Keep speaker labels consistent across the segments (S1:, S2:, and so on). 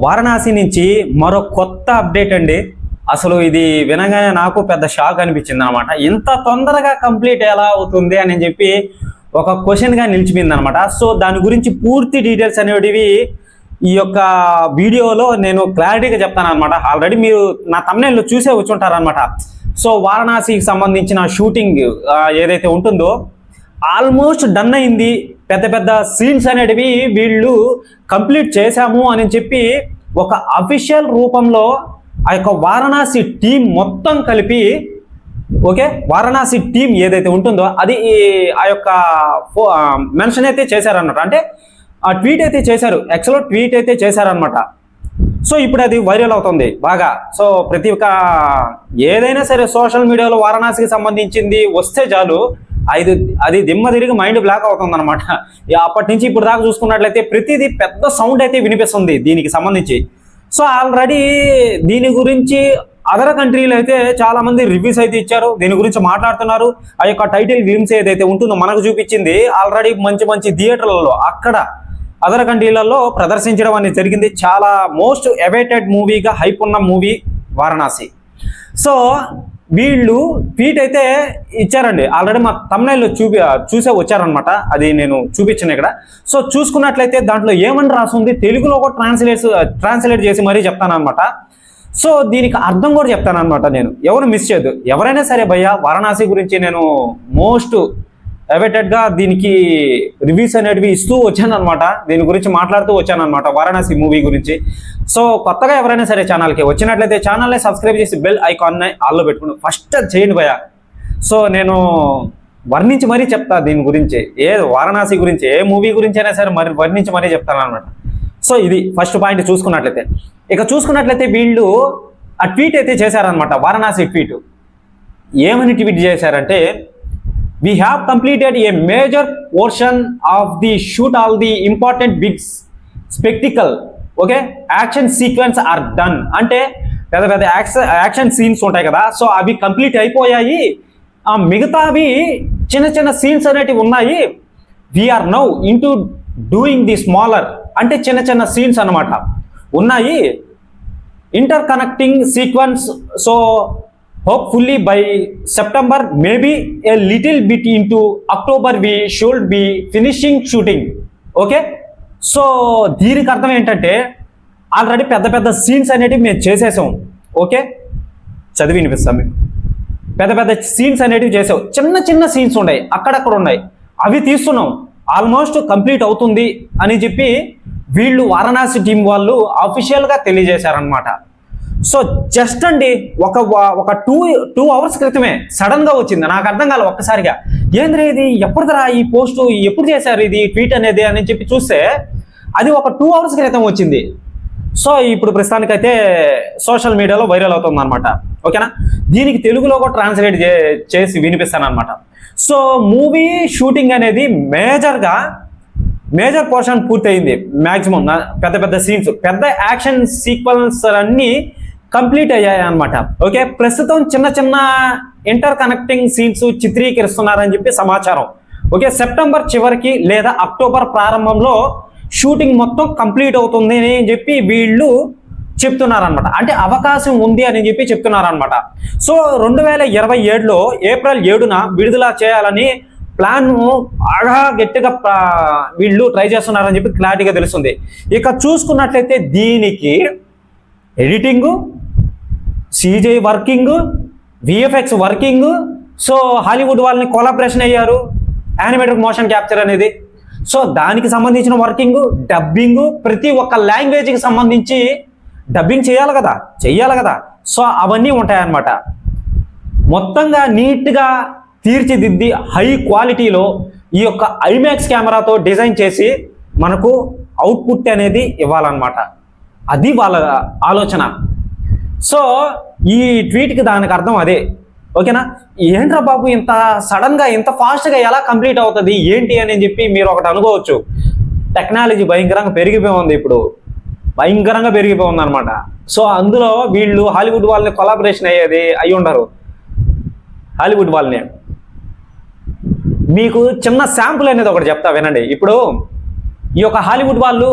S1: వారణాసి నుంచి మరో కొత్త అప్డేట్ అండి. అసలు ఇది వినగానే నాకు పెద్ద షాక్ అనిపించింది అనమాట. ఇంత తొందరగా కంప్లీట్ ఎలా అవుతుంది అని చెప్పి ఒక క్వశ్చన్గా నిలిచిపోయింది అనమాట. సో దాని గురించి పూర్తి డీటెయిల్స్ అనేటివి ఈ యొక్క వీడియోలో నేను క్లారిటీగా చెప్తాను అనమాట. ఆల్రెడీ మీరు నా తమ్నెయిల్లో చూసే వచ్చి ఉంటారనమాట. సో వారణాసికి సంబంధించిన షూటింగ్ ఏదైతే ఉంటుందో ఆల్మోస్ట్ డన్ అయింది. పెద్ద పెద్ద సీన్స్ అనేటివి వీళ్ళు కంప్లీట్ చేశాము అని చెప్పి ఒక అఫీషియల్ రూపంలో ఆ యొక్క వారణాసి టీం మొత్తం కలిపి వారణాసి టీం ఏదైతే ఉంటుందో అది ఆ యొక్క మెన్షన్ అయితే చేశారన్నమాట. అంటే ఆ ట్వీట్ అయితే చేశారు, యాక్చువల్గా ట్వీట్ అయితే చేశారనమాట. సో ఇప్పుడు అది వైరల్ అవుతుంది బాగా. సో ప్రతి ఒక్క ఏదైనా సరే సోషల్ మీడియాలో వారణాసికి సంబంధించింది వస్తే చాలు అది దిమ్మ తిరిగి మైండ్ బ్లాక్ అవుతుంది అనమాట. అప్పటి నుంచి ఇప్పుడు దాకా చూసుకున్నట్లయితే ప్రతిదీ పెద్ద సౌండ్ అయితే వినిపిస్తుంది దీనికి సంబంధించి. సో ఆల్రెడీ దీని గురించి అదర్ కంట్రీలు అయితే చాలా మంది రివ్యూస్ అయితే ఇచ్చారు, దీని గురించి మాట్లాడుతున్నారు. ఆ యొక్క టైటిల్ గ్లిమ్స్ ఏదైతే ఉంటుందో మనకు చూపించింది ఆల్రెడీ మంచి మంచి థియేటర్లలో అక్కడ అదర్ కంట్రీలలో ప్రదర్శించడం అనేది జరిగింది. చాలా మోస్ట్ అవైటెడ్ మూవీగా హైప్ ఉన్న మూవీ వారణాసి. సో వీళ్ళు ట్వీట్ అయితే ఇచ్చారండి. ఆల్రెడీ మా తమ్నైల్లో చూసే వచ్చారనమాట. అది నేను చూపించాను ఇక్కడ. సో చూసుకున్నట్లయితే దాంట్లో ఏమని రాస్తుంది తెలుగులో కూడా ట్రాన్స్లేట్ చేసి మరీ చెప్తానమాట. సో దీనికి అర్థం కూడా చెప్తానమాట. నేను ఎవరు మిస్ చేయొద్దు. ఎవరైనా సరే భయ్యా వారణాసి గురించి నేను మోస్ట్ అవైటెడ్గా దీనికి రివ్యూస్ అనేటివి ఇస్తూ వచ్చానమాట. దీని గురించి మాట్లాడుతూ వచ్చానమాట వారణాసి మూవీ గురించి. సో కొత్తగా ఎవరైనా సరే ఛానల్కి వచ్చినట్లయితే ఛానల్ని సబ్స్క్రైబ్ చేసి బెల్ ఐకాన్ని ఆల్లో పెట్టుకుని ఫస్ట్ చేయండి భయ్యా. సో నేను వర్ణించి మరీ చెప్తా దీని గురించి, వారణాసి గురించి ఏ మూవీ గురించి అయినా సరే వర్ణించి మరీ చెప్తాను అనమాట. సో ఇది ఫస్ట్ పాయింట్ చూసుకున్నట్లయితే. ఇక చూసుకున్నట్లయితే వీళ్ళు ఆ ట్వీట్ అయితే చేశారనమాట. వారణాసి ట్వీట్ ఏమని ట్వీట్ చేశారంటే, we have completed a major portion of the shoot, all the important big spectacle action sequence are done. అంటే పెద్ద పెద్ద యాక్షన్ సీన్స్ ఉంటాయి కదా, సో అవి కంప్లీట్ అయిపోయాయి. మిగతావి చిన్న చిన్న సీన్స్ అనేటివి ఉన్నాయి. We're now into doing the smaller, అంటే చిన్న చిన్న సీన్స్ అనమాట ఉన్నాయి. Interconnecting sequence. So hopefully by September, maybe a little bit into October, we should be finishing shooting. So దీనికి అర్థం ఏంటంటే ఆల్రెడీ పెద్ద పెద్ద సీన్స్ అనేటివి మేము చేసేసాం. చదివి వినిపిస్తాం. మేము పెద్ద పెద్ద సీన్స్ అనేటివి చేసాం. చిన్న చిన్న సీన్స్ ఉన్నాయి, అక్కడక్కడ ఉన్నాయి, అవి తీస్తున్నాం. ఆల్మోస్ట్ కంప్లీట్ అవుతుంది అని చెప్పి వీళ్ళు వారణాసి టీం వాళ్ళు అఫీషియల్గా తెలియజేశారనమాట. సో జస్ట్ అండి ఒక టూ అవర్స్ క్రితమే సడన్ గా వచ్చింది. నాకు అర్థం కాలే ఒక్కసారిగా, ఏంద్రీ ఇది ఎప్పుడుదరా ఈ పోస్ట్ ఎప్పుడు చేశారు ఇది ట్వీట్ అనేది అని చెప్పి చూస్తే అది ఒక 2 అవర్స్ క్రితం వచ్చింది. సో ఇప్పుడు ప్రస్తుతానికైతే సోషల్ మీడియాలో వైరల్ అవుతుంది అనమాట. ఓకేనా, దీనికి తెలుగులో కూడా ట్రాన్స్లేట్ చేసి వినిపిస్తాను అనమాట. సో మూవీ షూటింగ్ అనేది మేజర్ పోర్షన్ పూర్తయింది. మ్యాక్సిమం పెద్ద పెద్ద సీన్స్, పెద్ద యాక్షన్ సీక్వెన్స్ అన్నీ కంప్లీట్ అయ్యాయి అనమాట. ప్రస్తుతం చిన్న చిన్న ఇంటర్ కనెక్టింగ్ సీన్స్ చిత్రీకరిస్తున్నారని చెప్పి సమాచారం. సెప్టెంబర్ చివరికి లేదా అక్టోబర్ ప్రారంభంలో షూటింగ్ మొత్తం కంప్లీట్ అవుతుంది అని చెప్పి వీళ్ళు చెప్తున్నారనమాట. అంటే అవకాశం ఉంది అని చెప్పి చెప్తున్నారనమాట. సో 2027లో ఏప్రిల్ 7న విడుదల చేయాలని ప్లాన్ బాగా గట్టిగా వీళ్ళు ట్రై చేస్తున్నారని చెప్పి క్లారిటీగా తెలుస్తుంది. ఇక చూసుకున్నట్లయితే దీనికి editing, CGI working, VFX working, so Hollywood వాళ్ళని కొలాబరేషన్ అయ్యారు యానిమేటెడ్ మోషన్ క్యాప్చర్ అనేది. సో దానికి సంబంధించిన వర్కింగ్, డబ్బింగ్, ప్రతి ఒక్క లాంగ్వేజ్కి సంబంధించి డబ్బింగ్ చేయాలి కదా. సో అవన్నీ ఉంటాయన్నమాట. మొత్తంగా నీట్గా తీర్చిదిద్ది హై క్వాలిటీలో ఈ యొక్క ఐమాక్స్ కెమెరాతో డిజైన్ చేసి మనకు అవుట్పుట్ అనేది ఇవ్వాలన్నమాట. అది వాళ్ళ ఆలోచన. సో ఈ ట్వీట్కి దానికి అర్థం అదే. ఏంట్రా బాబు ఇంత సడన్గా ఇంత ఫాస్ట్గా ఎలా కంప్లీట్ అవుతుంది ఏంటి అని చెప్పి మీరు ఒకటి అనుకోవచ్చు. టెక్నాలజీ భయంకరంగా పెరిగిపోయింది, ఇప్పుడు భయంకరంగా పెరిగిపోయింది అనమాట. సో అందులో వీళ్ళు హాలీవుడ్ వాళ్ళని కొలాబరేషన్ అయ్యి ఉండరు. హాలీవుడ్ వాళ్ళని మీకు చిన్న శాంపుల్ అనేది ఒకటి చెప్తా వినండి. ఇప్పుడు ఈ యొక్క హాలీవుడ్ వాళ్ళు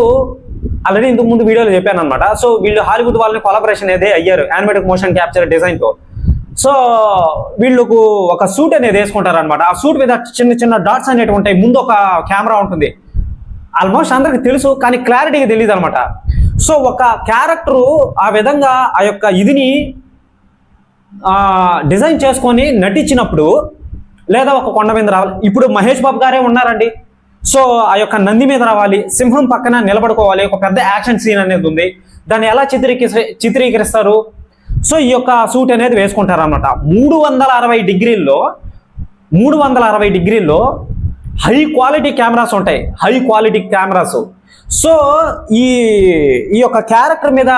S1: ఆల్రెడీ ఇంతకు ముందు వీడియోలో చెప్పాను అనమాట. సో వీళ్ళు హాలీవుడ్ వాళ్ళని కొలాబరేషన్ అయితే అయ్యారు యానిమేటెడ్ మోషన్ క్యాప్చర్ డిజైన్తో. సో వీళ్ళకు ఒక సూట్ అనేది వేసుకుంటారు అనమాట. ఆ సూట్ మీద చిన్న చిన్న డాట్స్ అనేవి ఉంటాయి, ముందు ఒక కెమెరా ఉంటుంది. ఆల్మోస్ట్ అందరికి తెలుసు, కానీ క్లారిటీగా తెలియదు అనమాట. సో ఒక క్యారెక్టరు ఆ విధంగా ఆ యొక్క ఇదిని డిజైన్ చేసుకొని నటించినప్పుడు, లేదా ఒక కొండ మీద రావాలి. ఇప్పుడు మహేష్ బాబు గారే ఉన్నారండి. సో ఆ యొక్క నంది మీద రావాలి, సింహం పక్కన నిలబడుకోవాలి, ఒక పెద్ద యాక్షన్ సీన్ అనేది ఉంది. దాన్ని ఎలా చిత్రీకరిస్తారు? సో ఈ యొక్క సూట్ అనేది వేసుకుంటారు అనమాట. 360 డిగ్రీల్లో హై క్వాలిటీ కెమెరాస్ ఉంటాయి, హై క్వాలిటీ కెమెరాస్. సో ఈ యొక్క క్యారెక్టర్ మీద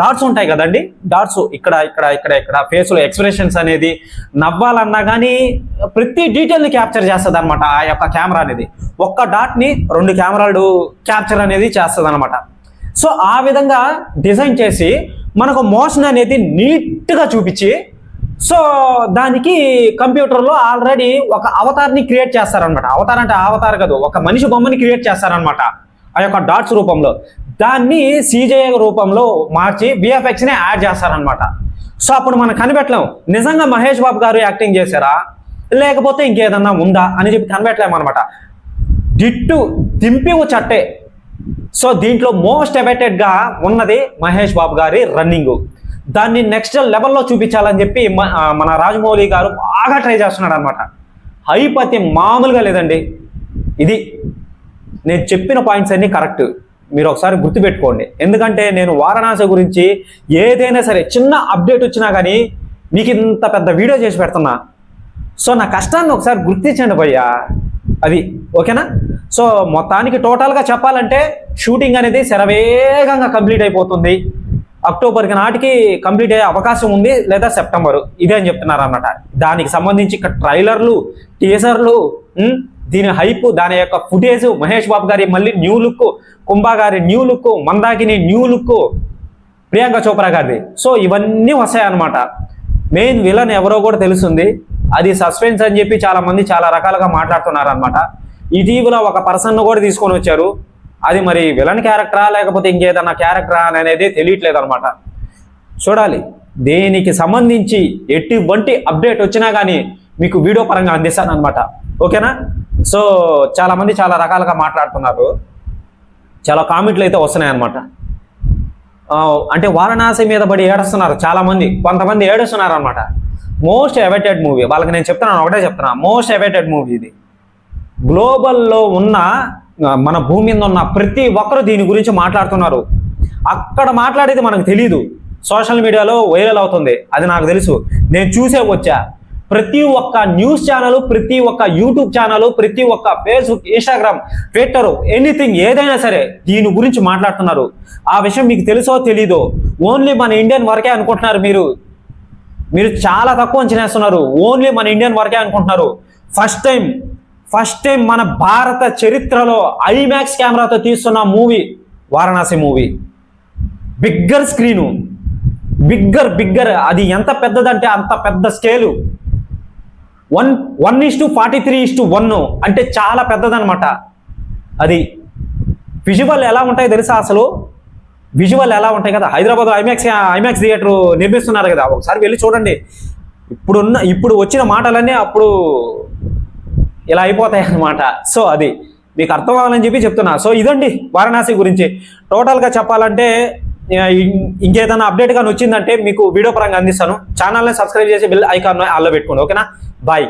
S1: డాట్స్ ఉంటాయి కదండి, డాట్స్ ఇక్కడ ఇక్కడ ఇక్కడ ఇక్కడ ఫేస్లో ఎక్స్ప్రెషన్స్ అనేది, నవ్వాలన్నా కానీ ప్రతి డీటెయిల్ని క్యాప్చర్ చేస్తుంది అనమాట ఆ యొక్క కెమెరా అనేది. ఒక్క డాట్ని 2 కెమెరాలు క్యాప్చర్ అనేది చేస్తుంది అనమాట. సో ఆ విధంగా డిజైన్ చేసి మనకు మోషన్ అనేది నీట్గా చూపించి, సో దానికి కంప్యూటర్లో ఆల్రెడీ ఒక అవతార్ని క్రియేట్ చేస్తారనమాట. అవతార్ అంటే అవతార్ కాదు, ఒక మనిషి బొమ్మని క్రియేట్ చేస్తారనమాట ఆ యొక్క డాట్స్ రూపంలో. దాన్ని CGI రూపంలో మార్చి VFXని యాడ్ చేస్తారనమాట. సో అప్పుడు మనం కనిపెట్టలేం నిజంగా మహేష్ బాబు గారు యాక్టింగ్ చేశారా లేకపోతే ఇంకేదన్నా ఉందా అని చెప్పి కనిపెట్టలేమన్నమాట. డిట్టు దింపి చట్టే. సో దీంట్లో మోస్ట్ అవైటెడ్గా ఉన్నది మహేష్ బాబు గారి రన్నింగ్. దాన్ని నెక్స్ట్ లెవెల్లో చూపించాలని చెప్పి మన రాజమౌళి గారు బాగా ట్రై చేస్తున్నాడు అనమాట. హైప్ అయితే మామూలుగా లేదండి. ఇది నేను చెప్పిన పాయింట్స్ అన్నీ కరెక్ట్, మీరు ఒకసారి గుర్తుపెట్టుకోండి. ఎందుకంటే నేను వారణాసి గురించి ఏదైనా సరే చిన్న అప్డేట్ వచ్చినా కానీ మీకు ఇంత పెద్ద వీడియో చేసి పెడుతున్నా. సో నా కష్టాన్ని ఒకసారి గుర్తించండి భయ్యా, అది ఓకేనా. సో మొత్తానికి టోటల్గా చెప్పాలంటే షూటింగ్ అనేది శరవేగంగా కంప్లీట్ అయిపోతుంది. అక్టోబర్కి నాటికి కంప్లీట్ అయ్యే అవకాశం ఉంది, లేదా సెప్టెంబరు, ఇదే అని చెప్తున్నారు అన్నమాట. దానికి సంబంధించి ఇక్కడ ట్రైలర్లు, టీజర్లు, దీని హైప్, దాని యొక్క ఫుటేజ్, మహేష్ బాబు గారి మళ్ళీ న్యూ లుక్, కుంభా గారి new look, Mandakini new look, Priyanka Chopra గారిది. సో ఇవన్నీ వస్తాయన్నమాట. మెయిన్ విలన్ ఎవరో కూడా తెలుస్తుంది, అది సస్పెన్స్ అని చెప్పి చాలా మంది చాలా రకాలుగా మాట్లాడుతున్నారు అనమాట. ఇటీవల ఒక పర్సన్ కూడా తీసుకొని వచ్చారు, అది మరి విలన్ క్యారెక్టరా లేకపోతే ఇంకేదన్నా క్యారెక్టరా అనేది తెలియట్లేదు అనమాట. చూడాలి, దేనికి సంబంధించి ఎటువంటి అప్డేట్ వచ్చినా కానీ మీకు వీడియో పరంగా అందిస్తాను అనమాట, ఓకేనా. సో చాలామంది చాలా రకాలుగా మాట్లాడుతున్నారు, చాలా కామెంట్లు అయితే వస్తున్నాయి అనమాట. అంటే వారణాసి మీద పడి ఏడుస్తున్నారు చాలామంది, కొంతమంది ఏడుస్తున్నారు అనమాట. మోస్ట్ అవైటెడ్ మూవీ, వాళ్ళకి నేను చెప్తున్నాను, ఒకటే చెప్తున్నా, మోస్ట్ అవైటెడ్ మూవీ ఇది. గ్లోబల్లో ఉన్న, మన భూమి మీద ఉన్న ప్రతి ఒక్కరు దీని గురించి మాట్లాడుతున్నారు. అక్కడ మాట్లాడేది మనకు తెలీదు, సోషల్ మీడియాలో వైరల్ అవుతుంది, అది నాకు తెలుసు, నేను చూసే వచ్చా. ప్రతి ఒక్క న్యూస్ ఛానల్, ప్రతి ఒక్క యూట్యూబ్ ఛానల్, ప్రతి ఒక్క ఫేస్బుక్, ఇన్స్టాగ్రామ్, ట్విట్టర్, ఎనీథింగ్ ఏదైనా సరే దీని గురించి మాట్లాడుతున్నారు. ఆ విషయం మీకు తెలుసో తెలీదో, ఓన్లీ మన ఇండియన్ వరకే అనుకుంటున్నారు. మీరు చాలా తక్కువ అంచనేస్తున్నారు, ఓన్లీ మన ఇండియన్ వరకే అనుకుంటున్నారు. ఫస్ట్ టైం మన భారత చరిత్రలో ఐమాక్స్ కెమెరాతో తీస్తున్న movie Varanasi movie. Bigger screen, bigger, అది ఎంత పెద్దదంటే అంత పెద్ద స్కేలు. 1:43:1 అంటే చాలా పెద్దదనమాట. అది విజువల్ ఎలా ఉంటాయో తెలుసా? అసలు విజువల్ ఎలా ఉంటాయి కదా, హైదరాబాద్ ఐమాక్స్ థియేటర్ నిర్మిస్తున్నారు కదా, ఒకసారి వెళ్ళి చూడండి. ఇప్పుడు వచ్చిన మాటలన్నీ అప్పుడు ఇలా అయిపోతాయి అన్నమాట. సో అది మీకు అర్థం అవ్వాలని చెప్పి చెప్తున్నా. సో ఇదండి వారణాసి గురించి. టోటల్గా చెప్పాలంటే ఇంకేదైనా అప్డేట్ కానీ వచ్చిందంటే మీకు వీడియో పరంగా అందిస్తాను. ఛానల్ని సబ్స్క్రైబ్ చేసి బెల్ ఐకాన్ ఆల్లో పెట్టుకోండి, ఓకేనా. బాయ్.